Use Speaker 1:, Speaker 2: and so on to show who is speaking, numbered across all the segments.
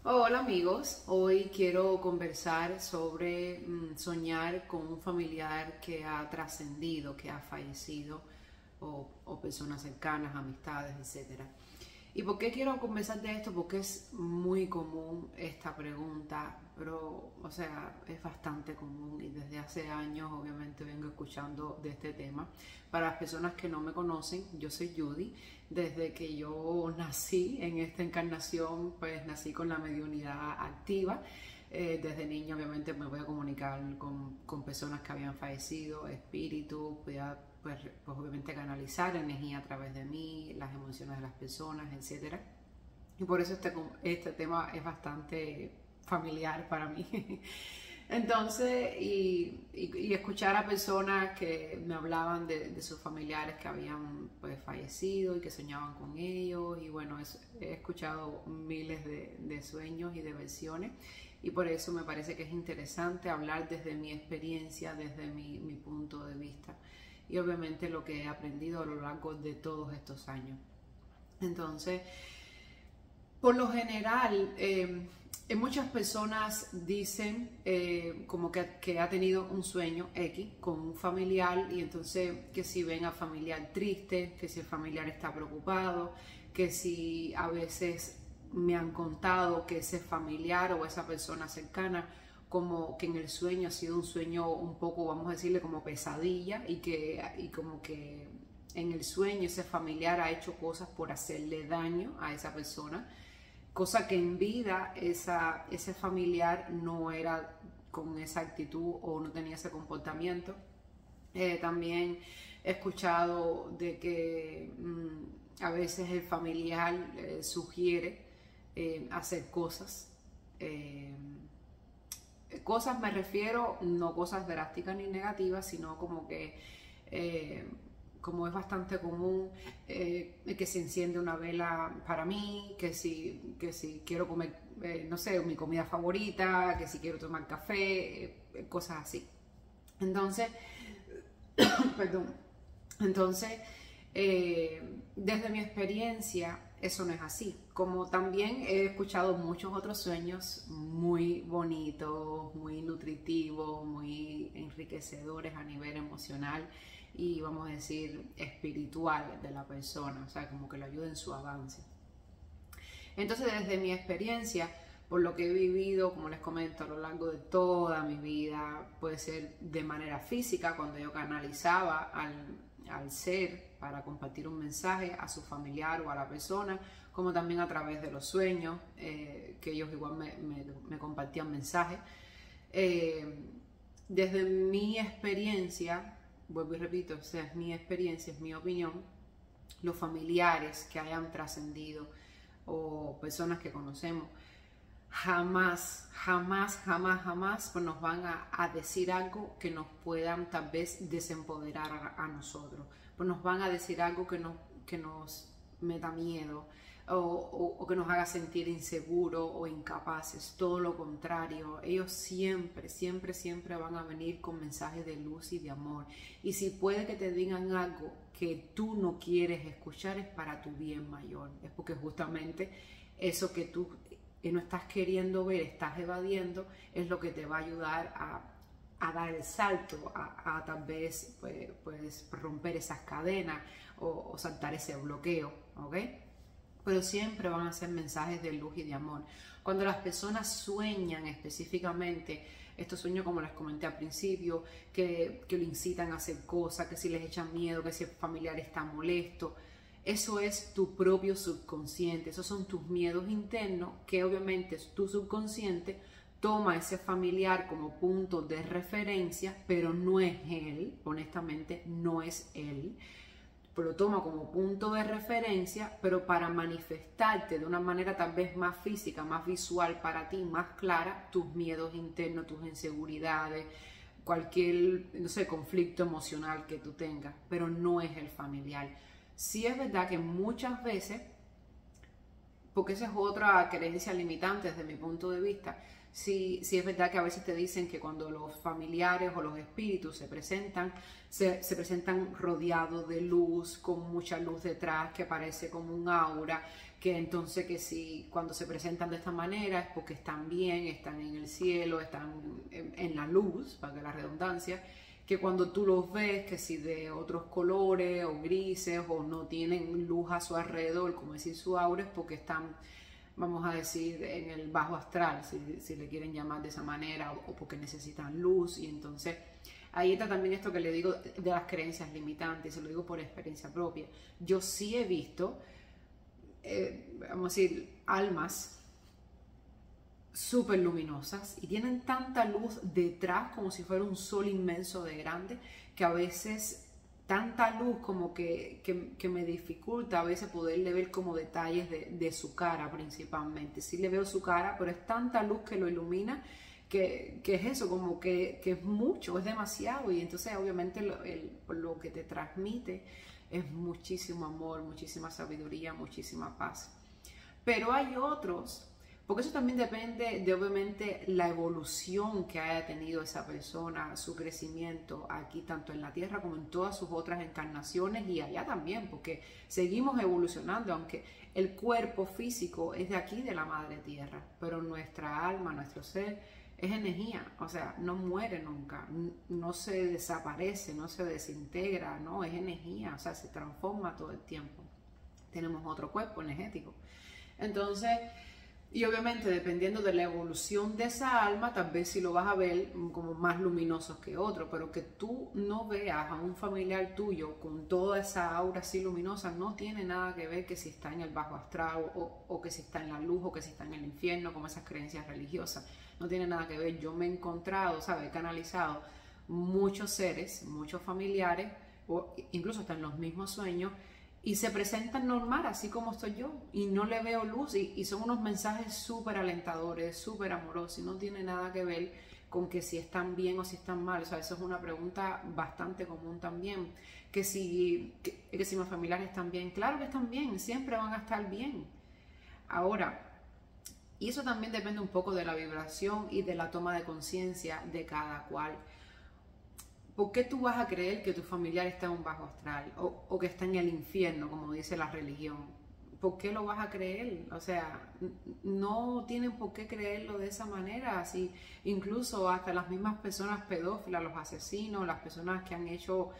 Speaker 1: Hola amigos, hoy quiero conversar sobre soñar con un familiar que ha trascendido, que ha fallecido o personas cercanas, amistades, etcétera. ¿Y por qué quiero conversar de esto? Porque es muy común esta pregunta, pero, o sea, es bastante común y desde hace años obviamente vengo escuchando de este tema. Para las personas que no me conocen, yo soy Judy. Desde que yo nací en esta encarnación, pues nací con la mediunidad activa. Desde niño obviamente me voy a comunicar con personas que habían fallecido, espíritus, pues obviamente canalizar energía a través de mí, las emociones de las personas, etcétera. Y por eso este tema es bastante familiar para mí. Entonces, y escuchar a personas que me hablaban de sus familiares que habían pues fallecido y que soñaban con ellos, y bueno, he escuchado miles de sueños y de versiones, y por eso me parece que es interesante hablar desde mi experiencia, desde mi punto de vista, y obviamente lo que he aprendido a lo largo de todos estos años. Entonces, por lo general, muchas personas dicen como que ha tenido un sueño X con un familiar, y entonces que si ven al familiar triste, que si el familiar está preocupado, que si a veces me han contado que ese familiar o esa persona cercana como que en el sueño ha sido un sueño un poco, vamos a decirle, como pesadilla, y como que en el sueño ese familiar ha hecho cosas por hacerle daño a esa persona, cosa que en vida ese familiar no era con esa actitud o no tenía ese comportamiento. También he escuchado de que a veces el familiar sugiere hacer cosas. Cosas me refiero, no cosas drásticas ni negativas, sino como que como es bastante común, que se enciende una vela para mí, que si quiero comer, no sé, mi comida favorita, que si quiero tomar café, cosas así. Entonces, perdón, entonces, desde mi experiencia, eso no es así. Como también he escuchado muchos otros sueños muy bonitos, muy nutritivos, muy enriquecedores a nivel emocional y, vamos a decir, espiritual de la persona, o sea, como que le ayuda en su avance. Entonces, desde mi experiencia, por lo que he vivido, como les comento, a lo largo de toda mi vida, puede ser de manera física, cuando yo canalizaba al ser para compartir un mensaje a su familiar o a la persona, como también a través de los sueños, que ellos igual me compartían mensajes. Desde mi experiencia, vuelvo y repito, esa es mi experiencia, es mi opinión, los familiares que hayan trascendido o personas que conocemos, jamás pues nos van a decir algo que nos puedan tal vez desempoderar a nosotros, pues nos van a decir algo que nos meta miedo o que nos haga sentir inseguros o incapaces. Todo lo contrario, ellos siempre van a venir con mensajes de luz y de amor, y si puede que te digan algo que tú no quieres escuchar, es para tu bien mayor, es porque justamente eso que tú no estás queriendo ver, estás evadiendo, es lo que te va a ayudar a dar el salto, a tal vez pues romper esas cadenas o saltar ese bloqueo, ¿ok? Pero siempre van a ser mensajes de luz y de amor. Cuando las personas sueñan específicamente, estos sueños, como les comenté al principio, que lo incitan a hacer cosas, que si les echan miedo, que si el familiar está molesto, eso es tu propio subconsciente, esos son tus miedos internos, que obviamente tu subconsciente toma ese familiar como punto de referencia, pero no es él, honestamente no es él. Lo toma como punto de referencia, pero para manifestarte de una manera tal vez más física, más visual para ti, más clara, tus miedos internos, tus inseguridades, cualquier, no sé, conflicto emocional que tú tengas, pero no es el familiar. Sí es verdad que muchas veces porque esa es otra creencia limitante desde mi punto de vista. Sí, sí es verdad que a veces te dicen que cuando los familiares o los espíritus se presentan rodeados de luz, con mucha luz detrás, que parece como un aura, que entonces que si cuando se presentan de esta manera es porque están bien, están en el cielo, están en la luz, para que la redundancia, que cuando tú los ves, que si de otros colores o grises o no tienen luz a su alrededor, como decir su aura, es porque están, vamos a decir, en el bajo astral, si le quieren llamar de esa manera, o porque necesitan luz. Y entonces ahí está también esto que le digo de las creencias limitantes, se lo digo por experiencia propia. Yo sí he visto, vamos a decir, almas súper luminosas y tienen tanta luz detrás como si fuera un sol inmenso de grande, que a veces tanta luz como que me dificulta a veces poderle ver como detalles de su cara principalmente. Sí le veo su cara, pero es tanta luz que lo ilumina que es eso, como que es mucho, es demasiado, y entonces obviamente lo que te transmite es muchísimo amor, muchísima sabiduría, muchísima paz. Pero hay otros, porque eso también depende de obviamente la evolución que haya tenido esa persona, su crecimiento aquí tanto en la tierra como en todas sus otras encarnaciones y allá también, porque seguimos evolucionando, aunque el cuerpo físico es de aquí, de la madre tierra, pero nuestra alma, nuestro ser es energía, o sea, no muere nunca, no se desaparece, no se desintegra, no, es energía, o sea, se transforma todo el tiempo. Tenemos otro cuerpo energético. Entonces, y obviamente dependiendo de la evolución de esa alma, tal vez si lo vas a ver como más luminosos que otro, pero que tú no veas a un familiar tuyo con toda esa aura así luminosa no tiene nada que ver que si está en el bajo astral o que si está en la luz o que si está en el infierno, como esas creencias religiosas. No tiene nada que ver. Yo me he encontrado, ¿sabes? He canalizado muchos seres, muchos familiares, o incluso hasta en los mismos sueños, y se presentan normal, así como estoy yo, y no le veo luz, y son unos mensajes súper alentadores, súper amorosos, y no tiene nada que ver con que si están bien o si están mal. O sea, eso es una pregunta bastante común también, que si mis familiares están bien. Claro que están bien, siempre van a estar bien. Ahora, y eso también depende un poco de la vibración y de la toma de conciencia de cada cual. ¿Por qué tú vas a creer que tu familiar está en un bajo astral o que está en el infierno, como dice la religión? ¿Por qué lo vas a creer? O sea, no tienen por qué creerlo de esa manera. Así, incluso hasta las mismas personas pedófilas, los asesinos, las personas que han hecho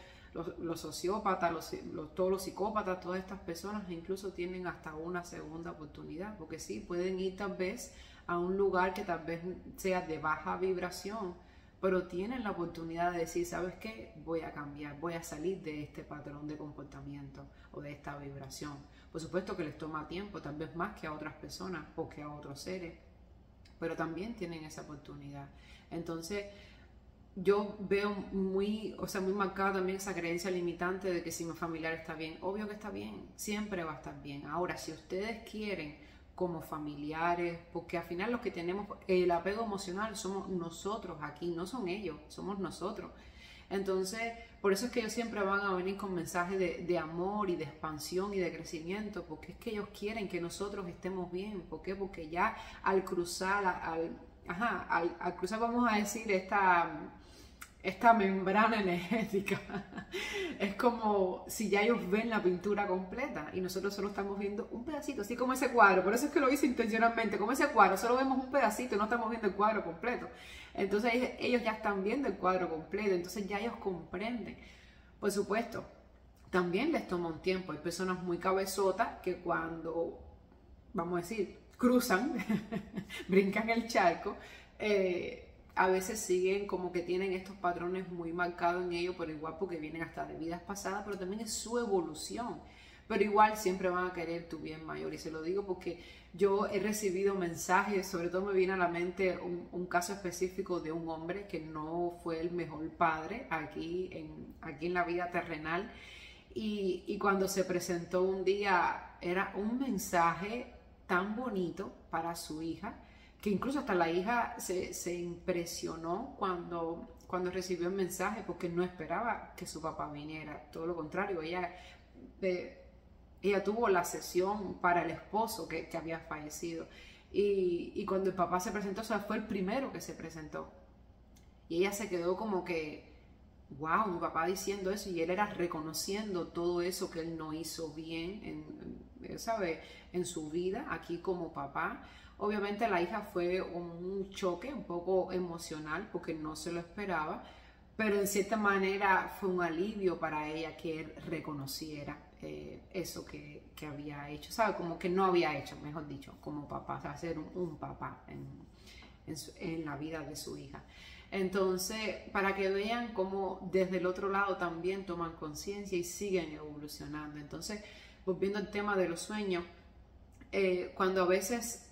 Speaker 1: los sociópatas, todos los psicópatas, todas estas personas incluso tienen hasta una segunda oportunidad, porque sí, pueden ir tal vez a un lugar que tal vez sea de baja vibración, pero tienen la oportunidad de decir, ¿sabes qué? Voy a cambiar, voy a salir de este patrón de comportamiento o de esta vibración. Por supuesto que les toma tiempo, tal vez más que a otras personas o que a otros seres, pero también tienen esa oportunidad. Entonces, yo veo muy marcada también esa creencia limitante de que si mi familiar está bien, obvio que está bien, siempre va a estar bien. Ahora, si ustedes quieren como familiares, porque al final los que tenemos el apego emocional somos nosotros aquí, no son ellos, somos nosotros. Entonces, por eso es que ellos siempre van a venir con mensajes de amor y de expansión y de crecimiento, porque es que ellos quieren que nosotros estemos bien. ¿Por qué? Porque ya al cruzar, al cruzar, vamos a decir, esta membrana energética, es como si ya ellos ven la pintura completa y nosotros solo estamos viendo un pedacito, así como ese cuadro. Por eso es que lo hice intencionalmente, como ese cuadro, solo vemos un pedacito, no estamos viendo el cuadro completo. Entonces ellos ya están viendo el cuadro completo, entonces ya ellos comprenden. Por supuesto, también les toma un tiempo. Hay personas muy cabezotas que cuando, vamos a decir, cruzan, brincan el charco, a veces siguen como que tienen estos patrones muy marcados en ellos, pero igual porque vienen hasta de vidas pasadas, pero también es su evolución. Pero igual siempre van a querer tu bien mayor, y se lo digo porque yo he recibido mensajes, sobre todo me viene a la mente un caso específico de un hombre que no fue el mejor padre aquí en la vida terrenal, y cuando se presentó un día era un mensaje tan bonito para su hija, que incluso hasta la hija se impresionó cuando recibió el mensaje, porque no esperaba que su papá viniera. Todo lo contrario, ella ella tuvo la sesión para el esposo que había fallecido. Y cuando el papá se presentó, o sea, fue el primero que se presentó. Y ella se quedó como que, wow, mi papá diciendo eso, y él era reconociendo todo eso que él no hizo bien ¿sabe? En su vida, aquí como papá. Obviamente la hija fue un choque un poco emocional porque no se lo esperaba, pero en cierta manera fue un alivio para ella que él reconociera eso que había hecho, ¿sabe? Como que no había hecho, mejor dicho, como papá, o sea, ser un papá en la vida de su hija. Entonces, para que vean cómo desde el otro lado también toman conciencia y siguen evolucionando. Entonces, volviendo al tema de los sueños, cuando a veces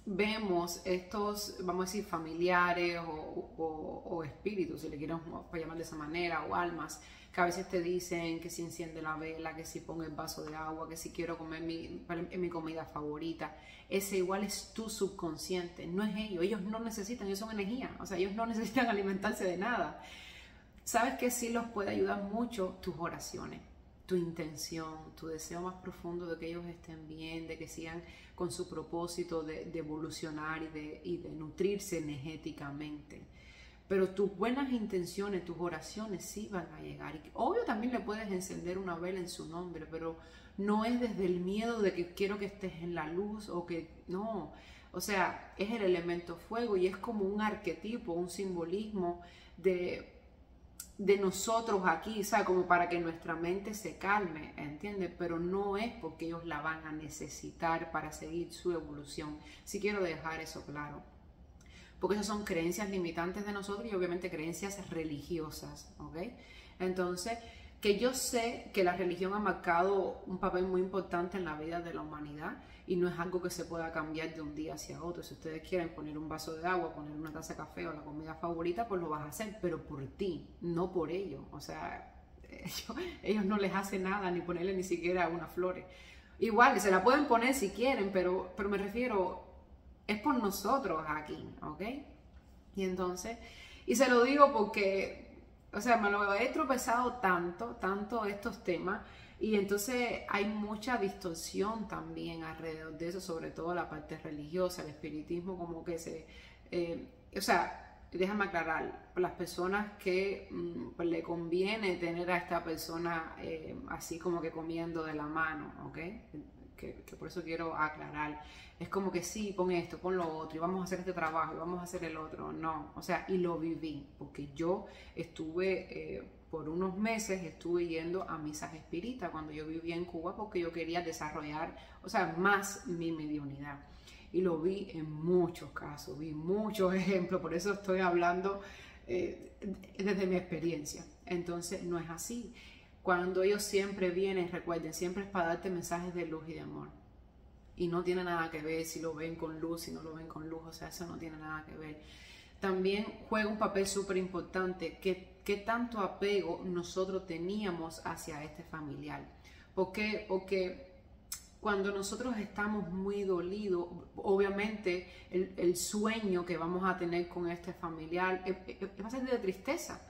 Speaker 1: vemos estos, vamos a decir, familiares o espíritus, si le quieren llamar de esa manera, o almas, que a veces te dicen que si enciende la vela, que si pongo el vaso de agua, que si quiero comer mi comida favorita, ese igual es tu subconsciente, no es ellos no necesitan, ellos son energía, o sea, ellos no necesitan alimentarse de nada. ¿Sabes que sí los puede ayudar mucho? Tus oraciones, tu intención, tu deseo más profundo de que ellos estén bien, de que sigan con su propósito de evolucionar y de nutrirse energéticamente. Pero tus buenas intenciones, tus oraciones sí van a llegar. Y obvio también le puedes encender una vela en su nombre, pero no es desde el miedo de que quiero que estés en la luz o que no. O sea, es el elemento fuego y es como un arquetipo, un simbolismo de nosotros aquí, ¿sabes? Como para que nuestra mente se calme, ¿entiendes? Pero no es porque ellos la van a necesitar para seguir su evolución. Sí quiero dejar eso claro. Porque esas son creencias limitantes de nosotros y obviamente creencias religiosas, ¿ok? Entonces, que yo sé que la religión ha marcado un papel muy importante en la vida de la humanidad y no es algo que se pueda cambiar de un día hacia otro. Si ustedes quieren poner un vaso de agua, poner una taza de café o la comida favorita, pues lo vas a hacer, pero por ti, no por ellos. O sea, ellos no les hace nada ni ponerle ni siquiera unas flores. Igual, se la pueden poner si quieren, pero me refiero, es por nosotros aquí, ¿ok? Y entonces, y se lo digo porque, o sea, me lo he tropezado tanto estos temas, y entonces hay mucha distorsión también alrededor de eso, sobre todo la parte religiosa, el espiritismo, como que o sea, déjame aclarar, las personas que pues le conviene tener a esta persona así como que comiendo de la mano, ¿ok? Que por eso quiero aclarar. Es como que sí, pon esto, pon lo otro, y vamos a hacer este trabajo, y vamos a hacer el otro. No, o sea, y lo viví, porque yo estuve, por unos meses, estuve yendo a misas espíritas cuando yo vivía en Cuba, porque yo quería desarrollar, o sea, más mi mediunidad. Y lo vi en muchos casos, vi muchos ejemplos, por eso estoy hablando desde mi experiencia. Entonces, no es así. Cuando ellos siempre vienen, recuerden, siempre es para darte mensajes de luz y de amor. Y no tiene nada que ver si lo ven con luz, si no lo ven con luz, o sea, eso no tiene nada que ver. También juega un papel súper importante, qué tanto apego nosotros teníamos hacia este familiar. ¿Por qué? Porque cuando nosotros estamos muy dolidos, obviamente el sueño que vamos a tener con este familiar va a ser de tristeza.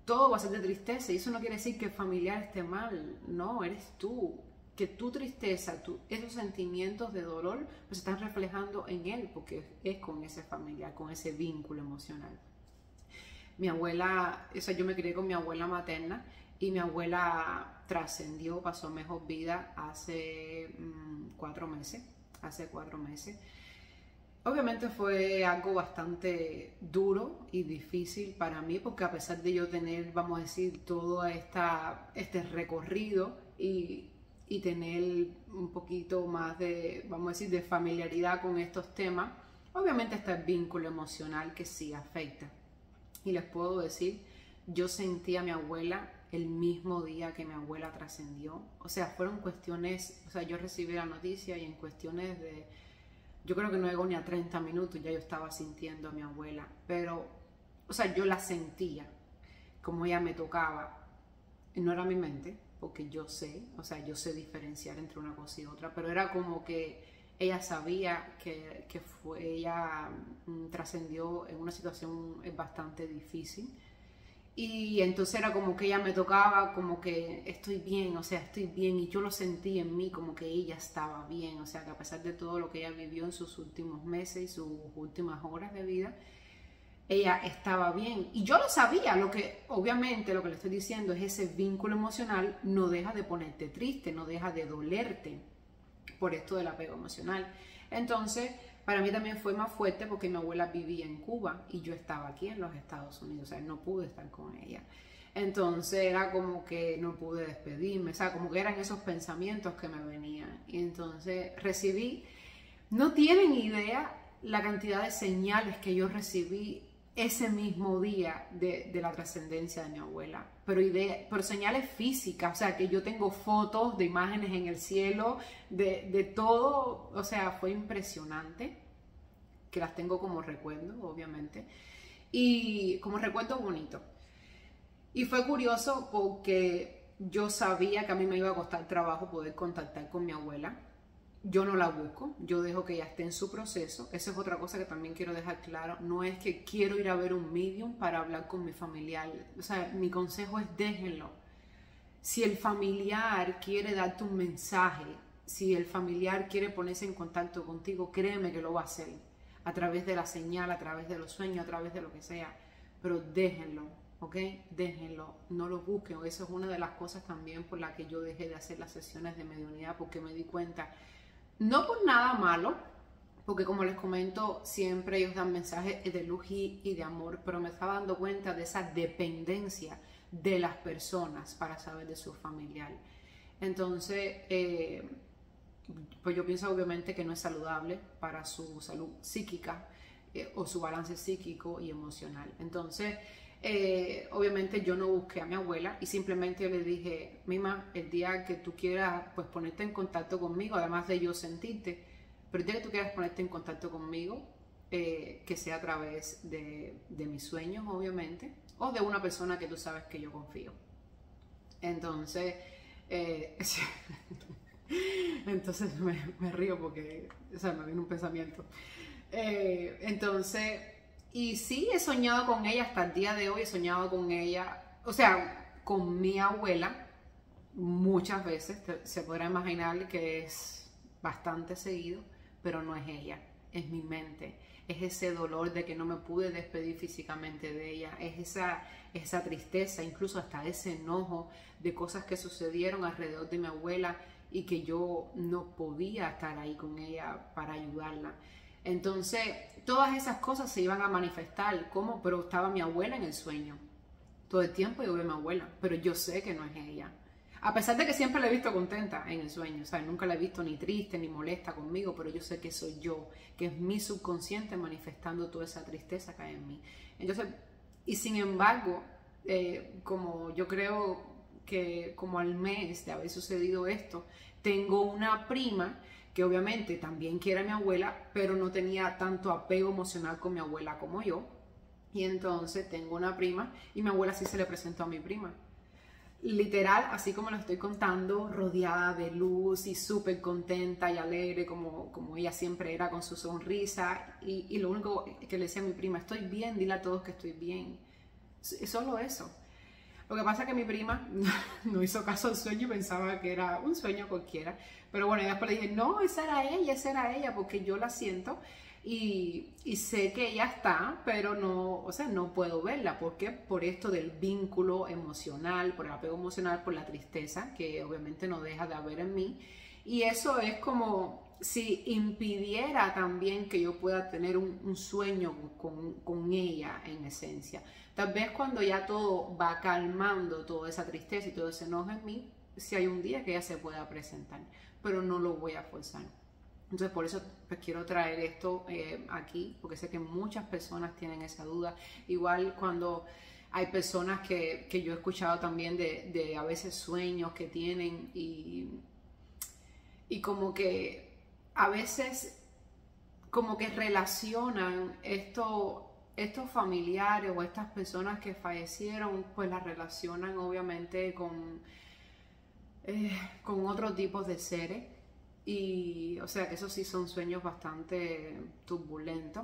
Speaker 1: Todo va a ser de tristeza, y eso no quiere decir que el familiar esté mal, no, eres tú. Que tu tristeza, esos sentimientos de dolor, pues se están reflejando en él, porque es con ese familiar, con ese vínculo emocional. Mi abuela, o sea, yo me crié con mi abuela materna, y mi abuela trascendió, pasó mejor vida hace 4 meses, Obviamente fue algo bastante duro y difícil para mí, porque a pesar de yo tener, vamos a decir, todo este recorrido y tener un poquito más de, vamos a decir, de familiaridad con estos temas, obviamente está el vínculo emocional que sí afecta. Y les puedo decir, yo sentí a mi abuela el mismo día que mi abuela trascendió. O sea, fueron cuestiones, o sea, yo recibí la noticia y en cuestiones de, yo creo que no llegó ni a 30 minutos, ya yo estaba sintiendo a mi abuela. Pero, o sea, yo la sentía, como ella me tocaba. No era mi mente, porque yo sé, o sea, yo sé diferenciar entre una cosa y otra, pero era como que ella sabía que ella trascendió en una situación bastante difícil, Y entonces era como que ella me tocaba, como que estoy bien, o sea, estoy bien. Y yo lo sentí en mí como que ella estaba bien. O sea, que a pesar de todo lo que ella vivió en sus últimos meses y sus últimas horas de vida, ella estaba bien. Y yo lo sabía, obviamente lo que le estoy diciendo es ese vínculo emocional no deja de ponerte triste, no deja de dolerte por esto del apego emocional. Entonces, para mí también fue más fuerte porque mi abuela vivía en Cuba y yo estaba aquí en los Estados Unidos, o sea, no pude estar con ella. Entonces era como que no pude despedirme, o sea, como que eran esos pensamientos que me venían. Y entonces recibí, no tienen idea la cantidad de señales que yo recibí ese mismo día de la trascendencia de mi abuela, pero señales físicas, o sea, que yo tengo fotos de imágenes en el cielo, de todo, o sea, fue impresionante, que las tengo como recuerdo, obviamente, y como recuerdo bonito. Y fue curioso porque yo sabía que a mí me iba a costar trabajo poder contactar con mi abuela. Yo no la busco, yo dejo que ella esté en su proceso. Esa es otra cosa que también quiero dejar claro. No es que quiero ir a ver un medium para hablar con mi familiar. O sea, mi consejo es déjenlo. Si el familiar quiere darte un mensaje, si el familiar quiere ponerse en contacto contigo, créeme que lo va a hacer. A través de la señal, a través de los sueños, a través de lo que sea. Pero déjenlo, ¿ok? Déjenlo, no lo busquen. Eso es una de las cosas también por la que yo dejé de hacer las sesiones de mediunidad, porque me di cuenta. No por nada malo, porque como les comento, siempre ellos dan mensajes de luz y de amor, pero me estaba dando cuenta de esa dependencia de las personas para saber de su familiar. Entonces, pues yo pienso obviamente que no es saludable para su salud psíquica o su balance psíquico y emocional. Entonces, obviamente yo no busqué a mi abuela y simplemente le dije, Mima, el día que tú quieras pues ponerte en contacto conmigo, además de yo sentirte, pero el día que tú quieras ponerte en contacto conmigo, que sea a través de mis sueños, obviamente, o de una persona que tú sabes que yo confío. Entonces, entonces me río porque, o sea, me viene un pensamiento. Entonces, y sí, he soñado con ella hasta el día de hoy, he soñado con ella, o sea, con mi abuela, muchas veces, se podrá imaginar que es bastante seguido, pero no es ella, es mi mente, es ese dolor de que no me pude despedir físicamente de ella, es esa tristeza, incluso hasta ese enojo de cosas que sucedieron alrededor de mi abuela y que yo no podía estar ahí con ella para ayudarla. Entonces, todas esas cosas se iban a manifestar, como, pero estaba mi abuela en el sueño. Todo el tiempo yo veo a mi abuela, pero yo sé que no es ella. A pesar de que siempre la he visto contenta en el sueño, o sea, nunca la he visto ni triste ni molesta conmigo, pero yo sé que soy yo, que es mi subconsciente manifestando toda esa tristeza que hay en mí. Entonces, y sin embargo, como yo creo que como al mes de haber sucedido esto, tengo una prima que obviamente también quiere a mi abuela, pero no tenía tanto apego emocional con mi abuela como yo. Y entonces tengo una prima y mi abuela sí se le presentó a mi prima. Literal, así como lo estoy contando, rodeada de luz y súper contenta y alegre, como ella siempre era, con su sonrisa. Y lo único que le decía a mi prima, estoy bien, dile a todos que estoy bien. Es solo eso. Lo que pasa es que mi prima no hizo caso al sueño y pensaba que era un sueño cualquiera. Pero bueno, y después le dije, no, esa era ella, porque yo la siento y sé que ella está, pero no, o sea, no puedo verla. ¿Por qué? Por esto del vínculo emocional, por el apego emocional, por la tristeza, que obviamente no deja de haber en mí. Y eso es como si impidiera también que yo pueda tener un sueño con ella en esencia. Tal vez cuando ya todo va calmando, toda esa tristeza y todo ese enojo en mí, si hay un día que ella se pueda presentar, pero no lo voy a forzar. Entonces por eso pues, quiero traer esto aquí, porque sé que muchas personas tienen esa duda. Igual cuando hay personas que yo he escuchado también de a veces sueños que tienen y como que a veces como que relacionan estos familiares o estas personas que fallecieron, pues las relacionan obviamente con otros tipos de seres. Y o sea que esos sí son sueños bastante turbulentos.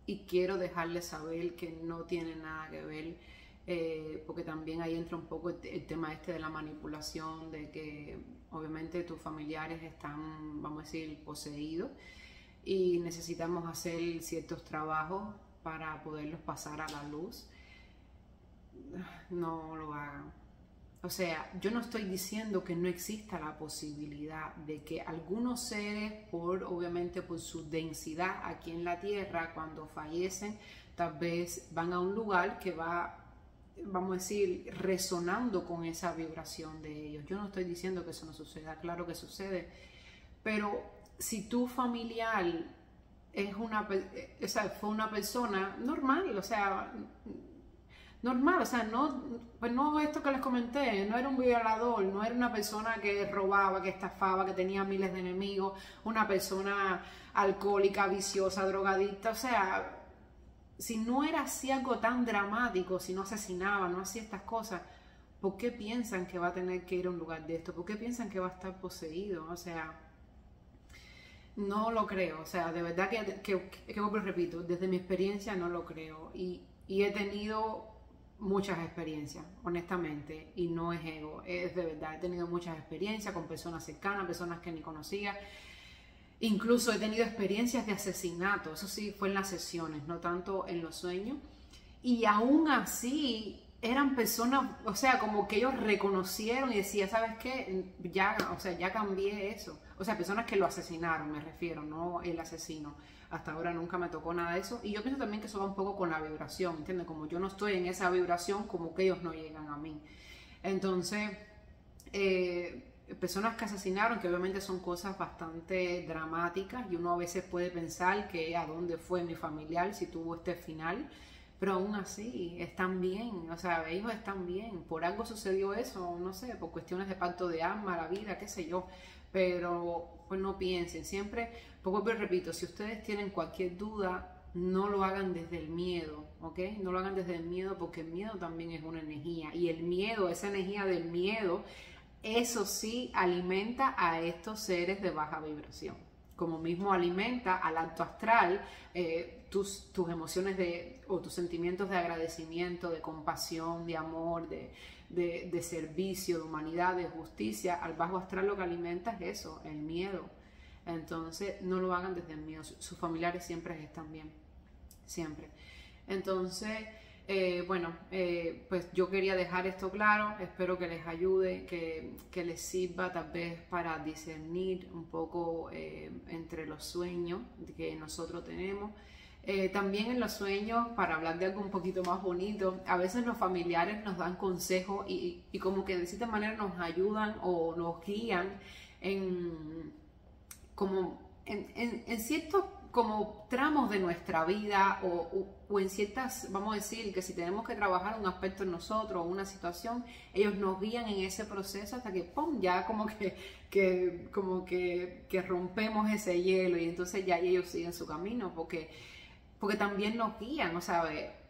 Speaker 1: y quiero dejarles saber que no tiene nada que ver, porque también ahí entra un poco el tema este de la manipulación, de que obviamente tus familiares están, vamos a decir, poseídos y necesitamos hacer ciertos trabajos para poderlos pasar a la luz. No lo hagan. O sea, yo no estoy diciendo que no exista la posibilidad de que algunos seres, obviamente por su densidad aquí en la Tierra, cuando fallecen, tal vez van a un lugar que va, vamos a decir, resonando con esa vibración de ellos. Yo no estoy diciendo que eso no suceda, claro que sucede, pero si tu familiar es fue una persona normal, o sea, normal, o sea, pues no esto que les comenté, no era un violador, no era una persona que robaba, que estafaba, que tenía miles de enemigos, una persona alcohólica, viciosa, drogadicta, o sea, si no era así algo tan dramático, si no asesinaba, no hacía estas cosas, ¿por qué piensan que va a tener que ir a un lugar de esto? ¿Por qué piensan que va a estar poseído? O sea, no lo creo, o sea, de verdad que repito, desde mi experiencia no lo creo y he tenido muchas experiencias, honestamente, y no es ego, es de verdad, he tenido muchas experiencias con personas cercanas, personas que ni conocía, incluso he tenido experiencias de asesinato, eso sí fue en las sesiones, no tanto en los sueños, y aún así eran personas, o sea, como que ellos reconocieron y decían, ¿sabes qué? Ya, o sea, ya cambié eso, o sea, personas que lo asesinaron, me refiero, no el asesino. Hasta ahora nunca me tocó nada de eso. Y yo pienso también que eso va un poco con la vibración, ¿entiendes? Como yo no estoy en esa vibración, como que ellos no llegan a mí. Entonces, personas que asesinaron, que obviamente son cosas bastante dramáticas, y uno a veces puede pensar que a dónde fue mi familiar si tuvo este final, pero aún así están bien, o sea, ellos están bien. Por algo sucedió eso, no sé, por cuestiones de pacto de alma, la vida, qué sé yo. Pero pues no piensen, siempre, poco pero repito, si ustedes tienen cualquier duda, no lo hagan desde el miedo, ¿ok? No lo hagan desde el miedo, porque el miedo también es una energía, y el miedo, esa energía del miedo, eso sí alimenta a estos seres de baja vibración, como mismo alimenta al alto astral, tus emociones o tus sentimientos de agradecimiento, de compasión, de amor, de servicio, de humanidad, de justicia. Al bajo astral lo que alimenta es eso, el miedo. Entonces no lo hagan desde el miedo, sus familiares siempre están bien, siempre. Entonces, bueno, pues yo quería dejar esto claro, espero que les ayude, que les sirva tal vez para discernir un poco entre los sueños que nosotros tenemos. También en los sueños, para hablar de algo un poquito más bonito, a veces los familiares nos dan consejos y como que de cierta manera nos ayudan o nos guían en ciertos como tramos de nuestra vida o en ciertas, vamos a decir, que si tenemos que trabajar un aspecto en nosotros o una situación, ellos nos guían en ese proceso hasta que, ¡pum!, ya como que rompemos ese hielo y entonces ya ellos siguen su camino, porque también nos guían, o sea,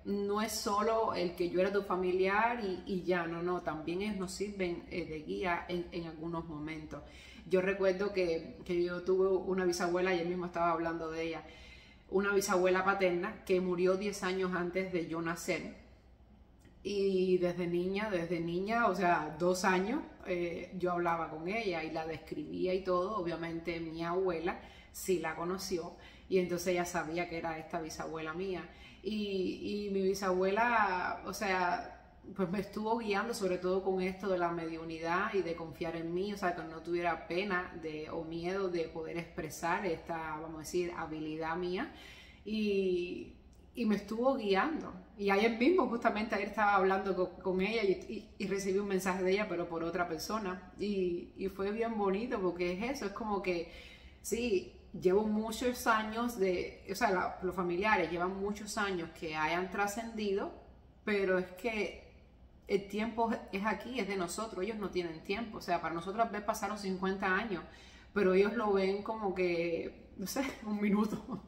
Speaker 1: no es solo el que yo era tu familiar y ya, no, también ellos nos sirven de guía en algunos momentos. Yo recuerdo que yo tuve una bisabuela, y él mismo estaba hablando de ella, una bisabuela paterna que murió 10 años antes de yo nacer, y desde niña, o sea, 2 años, yo hablaba con ella y la describía y todo. Obviamente mi abuela sí la conoció, y entonces ella sabía que era esta bisabuela mía, y mi bisabuela, o sea, pues me estuvo guiando sobre todo con esto de la mediunidad y de confiar en mí, o sea, que no tuviera pena o miedo de poder expresar esta, vamos a decir, habilidad mía, y me estuvo guiando. Y ayer mismo, justamente ayer estaba hablando con ella y recibí un mensaje de ella, pero por otra persona, y fue bien bonito, porque es eso, es como que, sí, llevo muchos años o sea, los familiares llevan muchos años que hayan trascendido, pero es que el tiempo es aquí, es de nosotros, ellos no tienen tiempo, o sea, para nosotros pasaron 50 años, pero ellos lo ven como que, no sé, un minuto.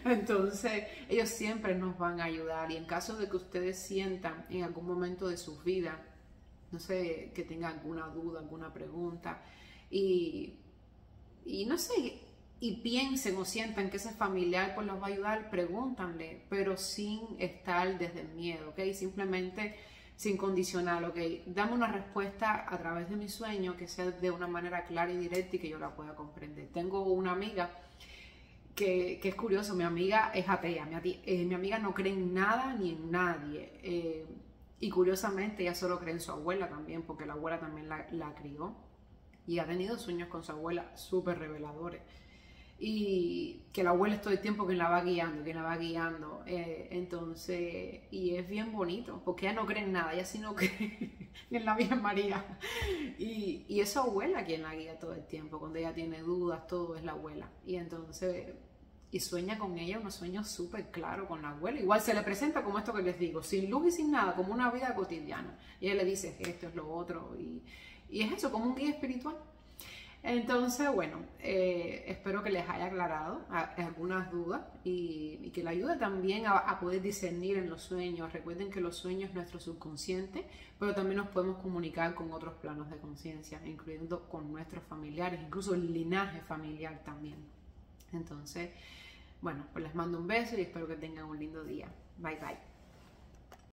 Speaker 1: Entonces, ellos siempre nos van a ayudar, y en caso de que ustedes sientan en algún momento de sus vidas, no sé, que tengan alguna duda, alguna pregunta, y no sé, y piensen o sientan que ese familiar pues los va a ayudar, pregúntanle, pero sin estar desde el miedo, ¿ok? Simplemente sin condicionar, ¿ok? Dame una respuesta a través de mi sueño que sea de una manera clara y directa y que yo la pueda comprender. Tengo una amiga que es curioso, mi amiga es atea, mi amiga no cree en nada ni en nadie, y curiosamente ella solo cree en su abuela también, porque la abuela también la crió, y ha tenido sueños con su abuela súper reveladores. Y que la abuela es todo el tiempo quien la va guiando, entonces, y es bien bonito, porque ella no cree en nada, ella sí no cree en la Virgen María, y es su abuela quien la guía todo el tiempo, cuando ella tiene dudas, todo es la abuela, y entonces, y sueña con ella unos sueños súper claros con la abuela, igual se le presenta como esto que les digo, sin luz y sin nada, como una vida cotidiana, y ella le dice esto es lo otro, y es eso, como un guía espiritual. Entonces, bueno, espero que les haya aclarado algunas dudas y que le ayude también a poder discernir en los sueños. Recuerden que los sueños es nuestro subconsciente, pero también nos podemos comunicar con otros planos de conciencia, incluyendo con nuestros familiares, incluso el linaje familiar también. Entonces, bueno, pues les mando un beso y espero que tengan un lindo día. Bye, bye.